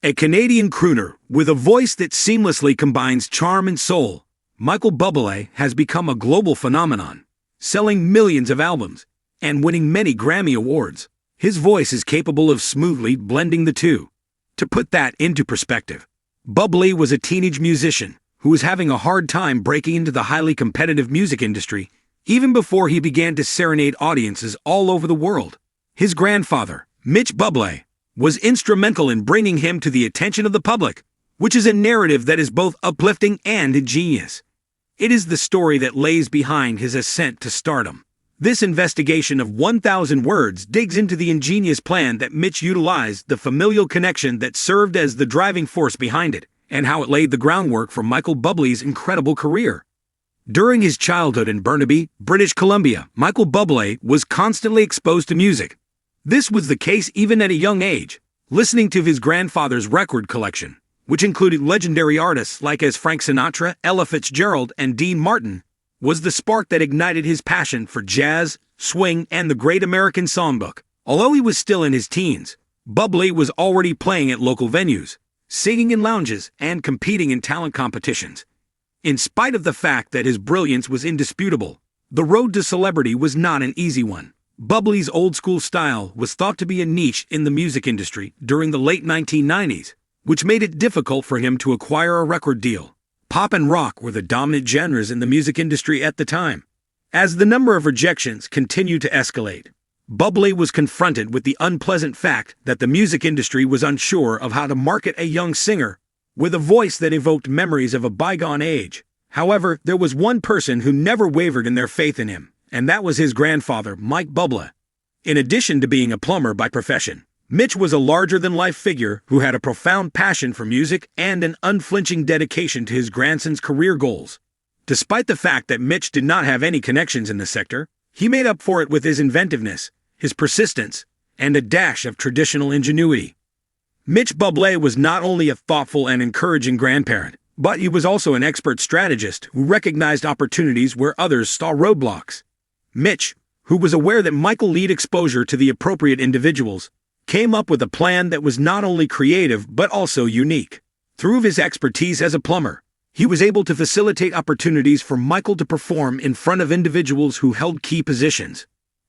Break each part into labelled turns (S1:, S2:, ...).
S1: A Canadian crooner with a voice that seamlessly combines charm and soul, Michael Buble has become a global phenomenon, selling millions of albums and winning many Grammy Awards. His voice is capable of smoothly blending the two. To put that into perspective, Buble was a teenage musician who was having a hard time breaking into the highly competitive music industry even before he began to serenade audiences all over the world. His grandfather, Mitch Buble, was instrumental in bringing him to the attention of the public, which is a narrative that is both uplifting and ingenious. It is the story that lays behind his ascent to stardom. This investigation of 1,000 words digs into the ingenious plan that Mitch utilized, the familial connection that served as the driving force behind it, and how it laid the groundwork for Michael Buble's incredible career. During his childhood in Burnaby, British Columbia, Michael Buble was constantly exposed to music. This was the case even at a young age. Listening to his grandfather's record collection, which included legendary artists like Frank Sinatra, Ella Fitzgerald, and Dean Martin, was the spark that ignited his passion for jazz, swing, and the Great American Songbook. Although he was still in his teens, Buble was already playing at local venues, singing in lounges, and competing in talent competitions. In spite of the fact that his brilliance was indisputable, the road to celebrity was not an easy one. Buble's old-school style was thought to be a niche in the music industry during the late 1990s, which made it difficult for him to acquire a record deal. Pop and rock were the dominant genres in the music industry at the time. As the number of rejections continued to escalate, Buble was confronted with the unpleasant fact that the music industry was unsure of how to market a young singer with a voice that evoked memories of a bygone age. However, there was one person who never wavered in their faith in him, and that was his grandfather, Mike Buble. In addition to being a plumber by profession, Mitch was a larger-than-life figure who had a profound passion for music and an unflinching dedication to his grandson's career goals. Despite the fact that Mitch did not have any connections in the sector, he made up for it with his inventiveness, his persistence, and a dash of traditional ingenuity. Mitch Buble was not only a thoughtful and encouraging grandparent, but he was also an expert strategist who recognized opportunities where others saw roadblocks. Mitch, who was aware that Michael needed exposure to the appropriate individuals, came up with a plan that was not only creative but also unique. Through his expertise as a plumber, he was able to facilitate opportunities for Michael to perform in front of individuals who held key positions.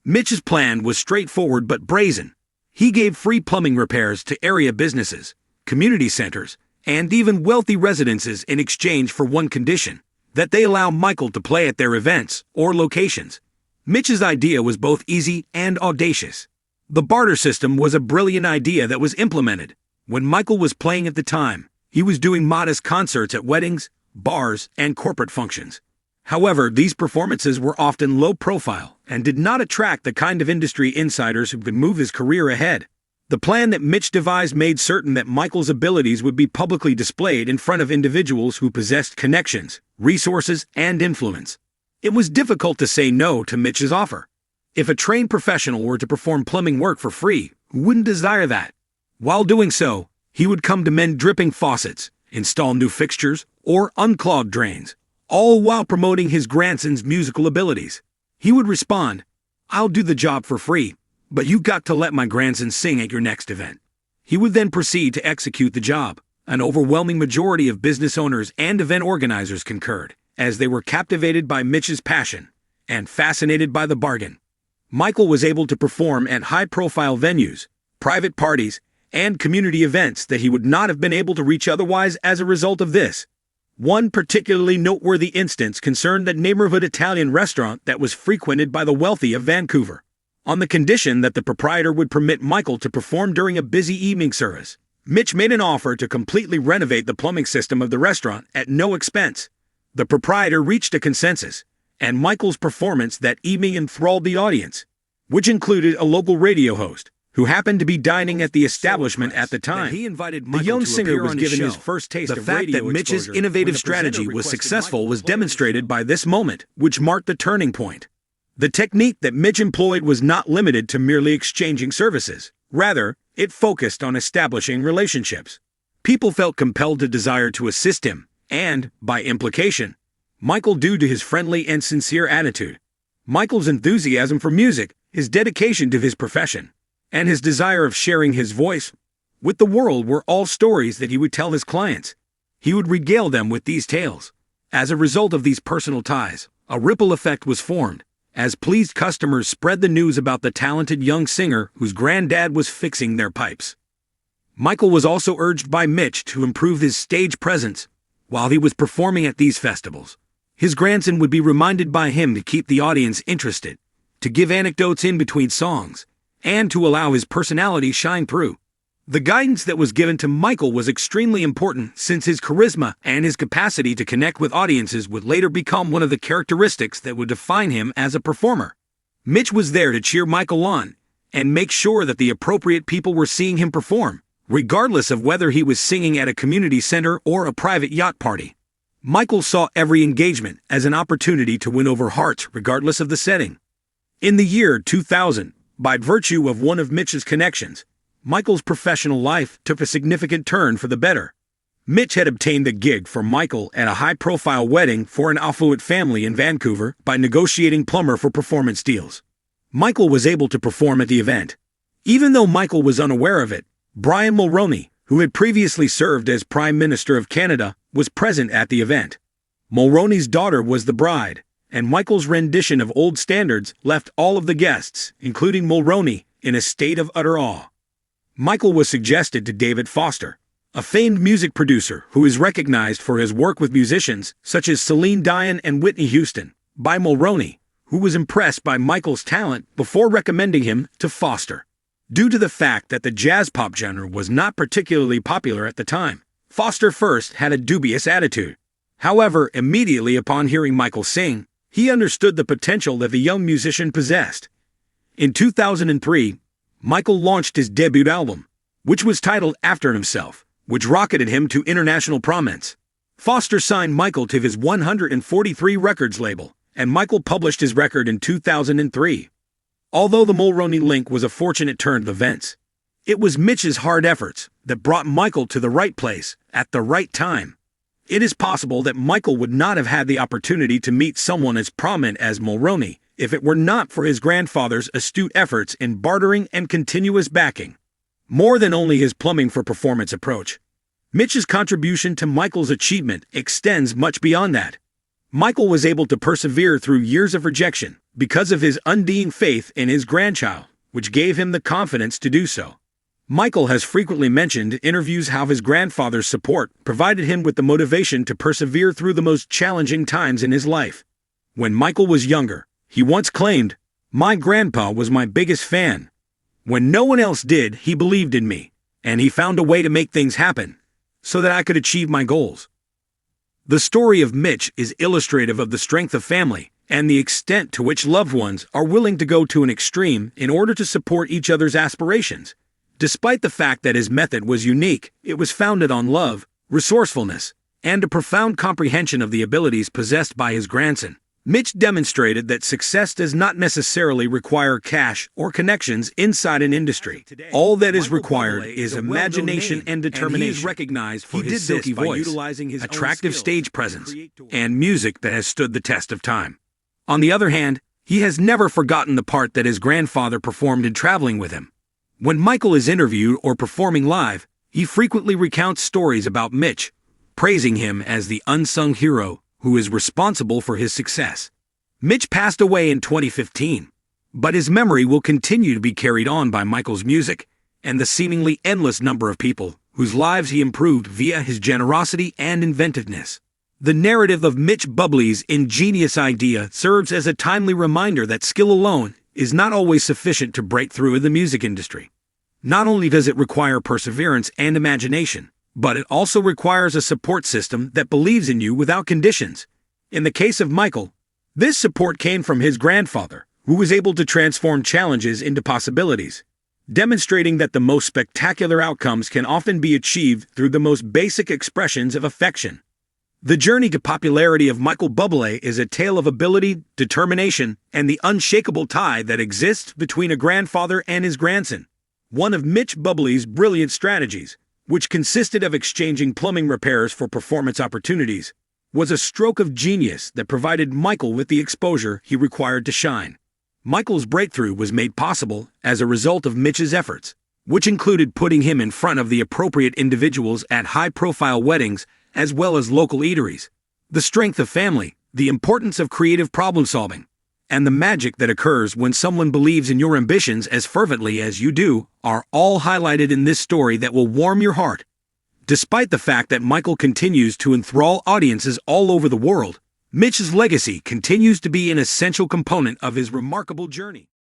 S1: Mitch's plan was straightforward but brazen. He gave free plumbing repairs to area businesses, community centers, and even wealthy residences in exchange for one condition: that they allow Michael to play at their events or locations. Mitch's idea was both easy and audacious. The barter system was a brilliant idea that was implemented. When Michael was playing at the time, he was doing modest concerts at weddings, bars, and corporate functions. However, these performances were often low profile and did not attract the kind of industry insiders who could move his career ahead. The plan that Mitch devised made certain that Michael's abilities would be publicly displayed in front of individuals who possessed connections, resources, and influence. It was difficult to say no to Mitch's offer. If a trained professional were to perform plumbing work for free, who wouldn't desire that? While doing so, he would come to mend dripping faucets, install new fixtures, or unclog drains, all while promoting his grandson's musical abilities. He would respond, "I'll do the job for free, but you've got to let my grandson sing at your next event." He would then proceed to execute the job. An overwhelming majority of business owners and event organizers concurred, as they were captivated by Mitch's passion and fascinated by the bargain. Michael was able to perform at high-profile venues, private parties, and community events that he would not have been able to reach otherwise as a result of this. One particularly noteworthy instance concerned the neighborhood Italian restaurant that was frequented by the wealthy of Vancouver. On the condition that the proprietor would permit Michael to perform during a busy evening service, Mitch made an offer to completely renovate the plumbing system of the restaurant at no expense. The proprietor reached a consensus, and Michael's performance that evening enthralled the audience, which included a local radio host who happened to be dining at the establishment at the time. The young singer was given his first taste of radio exposure. The fact that Mitch's innovative strategy was successful was demonstrated by this moment, which marked the turning point. The technique that Mitch employed was not limited to merely exchanging services. Rather, it focused on establishing relationships. People felt compelled to desire to assist him, and, by implication, Michael, due to his friendly and sincere attitude. Michael's enthusiasm for music, his dedication to his profession, and his desire of sharing his voice with the world were all stories that he would tell his clients. He would regale them with these tales. As a result of these personal ties, a ripple effect was formed, as pleased customers spread the news about the talented young singer whose granddad was fixing their pipes. Michael was also urged by Mitch to improve his stage presence while he was performing at these festivals. His grandson would be reminded by him to keep the audience interested, to give anecdotes in between songs, and to allow his personality shine through. The guidance that was given to Michael was extremely important, since his charisma and his capacity to connect with audiences would later become one of the characteristics that would define him as a performer. Mitch was there to cheer Michael on and make sure that the appropriate people were seeing him perform, regardless of whether he was singing at a community center or a private yacht party. Michael saw every engagement as an opportunity to win over hearts regardless of the setting. In the year 2000, by virtue of one of Mitch's connections, Michael's professional life took a significant turn for the better. Mitch had obtained the gig for Michael at a high-profile wedding for an affluent family in Vancouver by negotiating plumber for performance deals. Michael was able to perform at the event. Even though Michael was unaware of it, Brian Mulroney, who had previously served as Prime Minister of Canada, was present at the event. Mulroney's daughter was the bride, and Michael's rendition of old standards left all of the guests, including Mulroney, in a state of utter awe. Michael was suggested to David Foster, a famed music producer who is recognized for his work with musicians such as Celine Dion and Whitney Houston, by Mulroney, who was impressed by Michael's talent before recommending him to Foster. Due to the fact that the jazz pop genre was not particularly popular at the time, Foster first had a dubious attitude. However, immediately upon hearing Michael sing, he understood the potential that the young musician possessed. In 2003, Michael launched his debut album, which was titled after himself, which rocketed him to international prominence. Foster signed Michael to his 143 Records label, and Michael published his record in 2003. Although the Mulroney link was a fortunate turn of events, it was Mitch's hard efforts that brought Michael to the right place at the right time. It is possible that Michael would not have had the opportunity to meet someone as prominent as Mulroney if it were not for his grandfather's astute efforts in bartering and continuous backing. More than only his plumbing for performance approach, Mitch's contribution to Michael's achievement extends much beyond that. Michael was able to persevere through years of rejection because of his undying faith in his grandchild, which gave him the confidence to do so. Michael has frequently mentioned in interviews how his grandfather's support provided him with the motivation to persevere through the most challenging times in his life. When Michael was younger, he once claimed, "My grandpa was my biggest fan. When no one else did, he believed in me, and he found a way to make things happen so that I could achieve my goals." The story of Mitch is illustrative of the strength of family and the extent to which loved ones are willing to go to an extreme in order to support each other's aspirations. Despite the fact that his method was unique, it was founded on love, resourcefulness, and a profound comprehension of the abilities possessed by his grandson. Mitch demonstrated that success does not necessarily require cash or connections inside an industry. All that is required is imagination and determination. He is recognized for his silky voice, attractive stage presence, and music that has stood the test of time. On the other hand, he has never forgotten the part that his grandfather performed in traveling with him. When Michael is interviewed or performing live, he frequently recounts stories about Mitch, praising him as the unsung hero who is responsible for his success. Mitch passed away in 2015, but his memory will continue to be carried on by Michael's music and the seemingly endless number of people whose lives he improved via his generosity and inventiveness. The narrative of Mitch Buble's ingenious idea serves as a timely reminder that skill alone is not always sufficient to break through in the music industry. Not only does it require perseverance and imagination, but it also requires a support system that believes in you without conditions. In the case of Michael, this support came from his grandfather, who was able to transform challenges into possibilities, demonstrating that the most spectacular outcomes can often be achieved through the most basic expressions of affection. The journey to popularity of Michael Buble is a tale of ability, determination, and the unshakable tie that exists between a grandfather and his grandson. One of Mitch Buble's brilliant strategies, which consisted of exchanging plumbing repairs for performance opportunities, was a stroke of genius that provided Michael with the exposure he required to shine. Michael's breakthrough was made possible as a result of Mitch's efforts, which included putting him in front of the appropriate individuals at high-profile weddings as well as local eateries. The strength of family, the importance of creative problem-solving, and the magic that occurs when someone believes in your ambitions as fervently as you do are all highlighted in this story that will warm your heart. Despite the fact that Michael continues to enthrall audiences all over the world, Mitch's legacy continues to be an essential component of his remarkable journey.